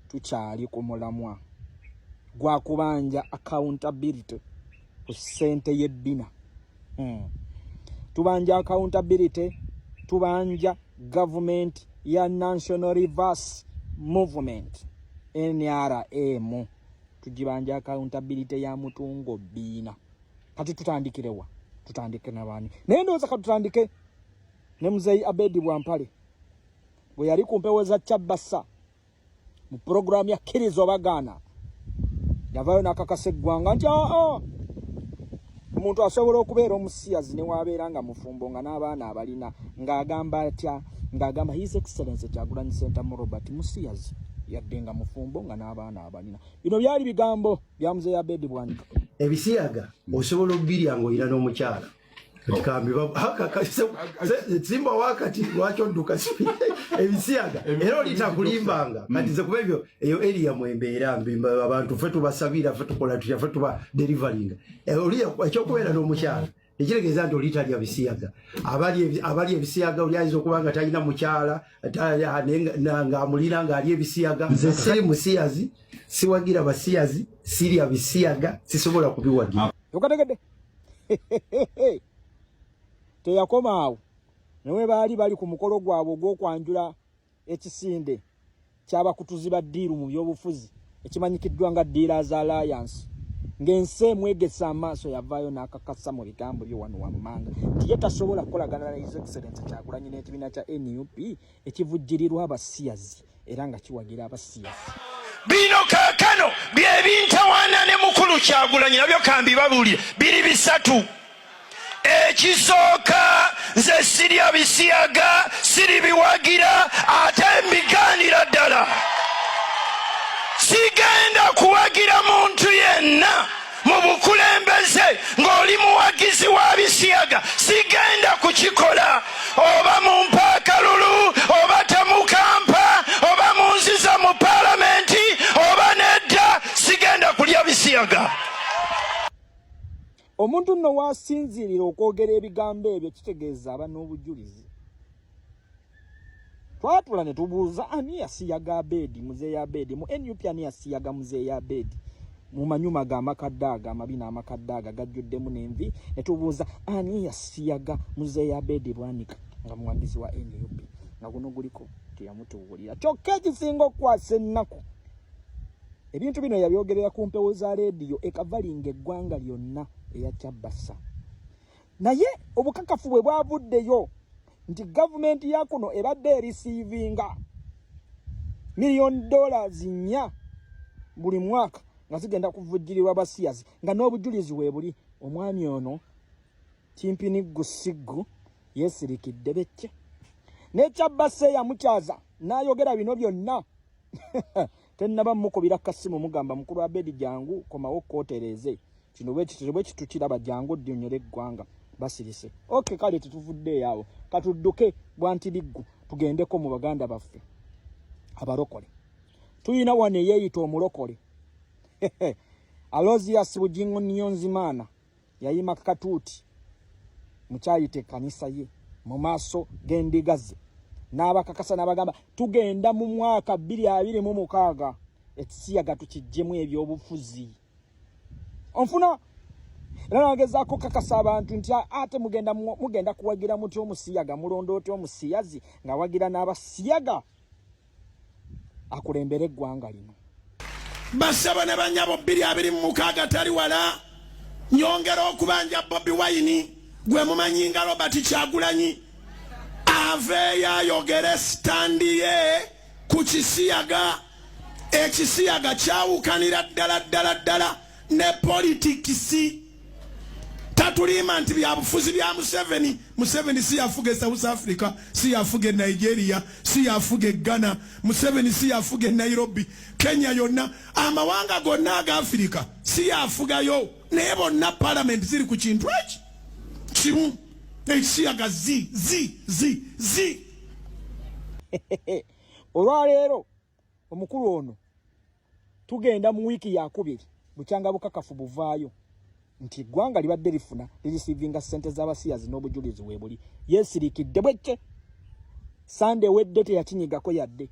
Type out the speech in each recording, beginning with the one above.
tukyali ku mulamwa gwa kubanja accountability ku ssente y'ebbina. Tubanja accountability, tubanja government ya National Reverse Movement NRM, tujibanja accountability ya mutungo bina. Kati tutandikirewa, tutandike na bani. Nendoza katutandike ne Mzee Abedi Bwampale bwe yali ku mpewo za Chabasa mu program ya Kirizo Bagana yavayo nakakase gwanga nti omuntu asobola okubeera omusiyazi ne wabeeranga mufumbo nga n'abaana abalina ng'agamba atya ng'agamba His Excellency Kyagulanyi Ssentamu Robert musiyazi yadde nga mufumbo nga n'abaana abalina. Bino byali bigambo bya Mzee Abedi Bwanika. Ebisiyaga osobola obbirya ng'olina n'omukyala kambi simba wakati lwakyo ebisiyaga era olitakulimbanga kati ze kuba ebyo eyo area mwembeera mbimba abantu ffe tubasabira ffe tukola tutya ffe tuba delivering oli ekyokubeera n'omukyala ekitegeeza nti olitalya bisiyaga abali ebisiyaga oli ayinza okuba nga talina mukyala ng'amulina ng'ali ebisiyaga. Nze siri musiyazi, siwagira basiyazi, sirya bisiyaga, sisobola kubiwagira. Okategedde teyakoma awo newe bali ku mukolo gwabwe ogw'okwanjula ekisinde ky'abakutuzi ba ddiiru mu by'obufuzi ekimanyikiddwa nga Dealers Alliance ng'ensi mwegesa amaaso yavaayo n'akakasa mu bigambo byo wano wammanga nti ye tasobola kukolagana na His Excellency Kyagulanyi n'ekibiina kya NUP ekivujjirirwa abasiyazi era nga kiwagira abasiyazi. Bino kaakano by'ebintawaana ne mukulu Kyagulanyi nabyo kambi babulire biri bisatu. Ekisooka nze sirya bisiyaga siri biwagira ate mbigaanira ddala. Sigenda kuwagira muntu yenna mu bukulembeze ng'oli muwagizi wa bisiyaga, sigenda kukikola oba mu mpaakalulu oba temukampa oba munziza mu palamenti oba nedda, sigenda kulya bisiyaga. Omuntu nno wasinzirira okwogera ebigambo ebyo kitegeeza aba n'obujulizi. Twatula ne tubuuza ani yasiyaga Abedi, Mzee Abedi mu NUP ani yasiyaga Mzee Abedi mu manyuma g'amakadde ago amabina amakadde ago gajjuddemu n'envi, ne tubuuza ani yasiyaga Mzee Abedi Bwanika nga muwagizi wa NUP nga guno guliko teyamutuwulira. Kyokka ekisinga okukwasa ennaku ebintu bino yabyogerera ku mpewo za leediyo ekavalinga eggwanga lyonna eya Chabasa. Naye obukakafu bwe bwavuddeyo nti gavumenti ya kuno ebadde erisiivinga $4 buli mwaka nga zigenda kuvujjirirwa abasiyazi nga n'obujulizi weebuli. Omwami ono Kimpini Gusigu yeesirikidde becce ne Chabasa yamukyaza n'ayogera bino byonna tennaba mukubira kasimu mugamba mukulu Abedi jangu komawo kootereze kino bwe kitukiraba jangu ddiyonyera eggwanga basirise. Okay, kale tutuvudde yawo katudduke bwantiliggu tugendeko mu baganda baffe abarokole. Tuyina wane yeeyita omulokole Alozias Bugingo Niyonzimana yayima katuuti mukyayite kanisa ye mu maaso g'endiga ze n'abakakasa n'abagamba tugenda mu mwaka 2026 ekisiyaga tukijjemu ebyobufuzi. Onfuna era nagezaako kakasa abantu nti ate mugenda kuwagira muti omusiyaga mulondo oti omusiyazi nga wagira n'abasiyaga akulembera eggwanga lino. Basaba ne banyabo 2026 tali wala nyongera okubanja Bobi Wine gwe mumanyi nga Robert Kyagulanyi aveya yogere standi ye ku kisiyaga. Ekisiyaga kyawukanira ddala ne politikisi. Tatulima nti byabufuzi bya Museveni si yafuge South Africa, si yafuge Nigeria, si yafuge Ghana, Museveni si yafuge Nairobi, Kenya yonna, amawanga gonna aga Africa si yafugayo, naye bonna parliament ziri ku kintu eki kimu. Ekisiyaga zi olwaleero omukulu ono tugenda mu wiiki yakubiri bukyanga bukakafu buvaayo nti eggwanga libadde lifuna lirisiivinga ssente z'abasiyazi n'obujulizi weebuli. Yeesirikidde bwecce Sande wedde teyakinyigako yadde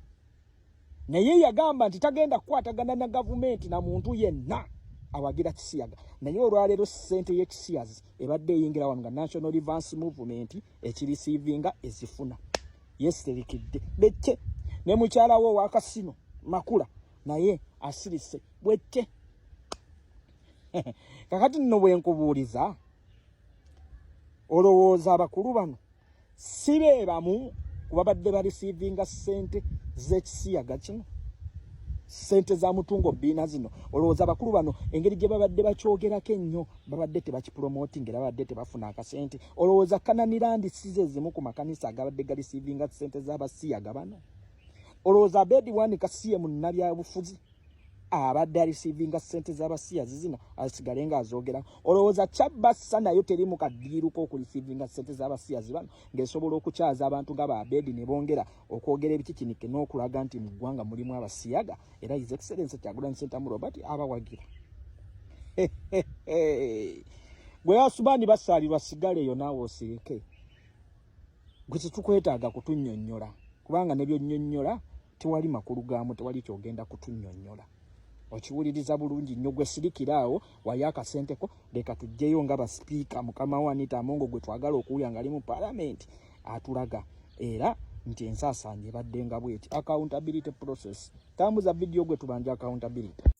naye yagamba nti tagenda kukwatagana na gavumenti na muntu yenna awagira Kisiyaga. Naye olwaleero ssente y'Ekisiyazi ebadde eyingira wano nga National Advance Movement ekirisiivinga ezifuna. Yeserikidde bette ne mukyalawo wa Kasino Makula naye asirise bwette. Kakati nno bwe nkubuuliza, olowooza abakulu bano si be bamu kuba badde barisiivinga ssente z'Ekisiyaga kino, ssente za mutungo bbiina zino? Olowooza abakulu bano engeri gye babadde bakyogerako ennyo babadde tebakipromoting era babadde tebafuna akasente? Olowooza Kananirandi size zimu ku makanisa agabadde garisiivinga ssente z'Abasiyaga bano? Olowooza Abedi Wani Kasiye mu nnabyabufuzi abadde arisiivinga ssente z'Abasiyazi zino asigale nga azoogera? Olowooza Kyabassa nayo teri mu kaddiiruko okurisiivinga ssente z'Abasiyazi bano ng'esobola okukyaza abantu nga ba Abedi ne bongera okwogera ebikikinike n'okulaga nti mu ggwanga mulimu Abasiyaga era His Excellency Kyagulanyi Ssentamu Robert abawagira? Gwe Asubani basaalirwa sigale eyo naawe osirike. Gwe tetukwetaaga kutunnyonnyola kubanga ne byonnyonnyola tewali makulu gaamu, tewali kyogenda kutunnyonnyola. Okiwuliriza bulungi nnyo. Gwe sirikiraawo wayo akasenteko leka tujjeyo nga basipiika mukama wa Anita Amongo gwe twagala okuwulira ngali mu Parliament atulaga era nti ensaasaanya ebadde nga bweti. Accountability process. Tambuza video gwe tubanja accountability.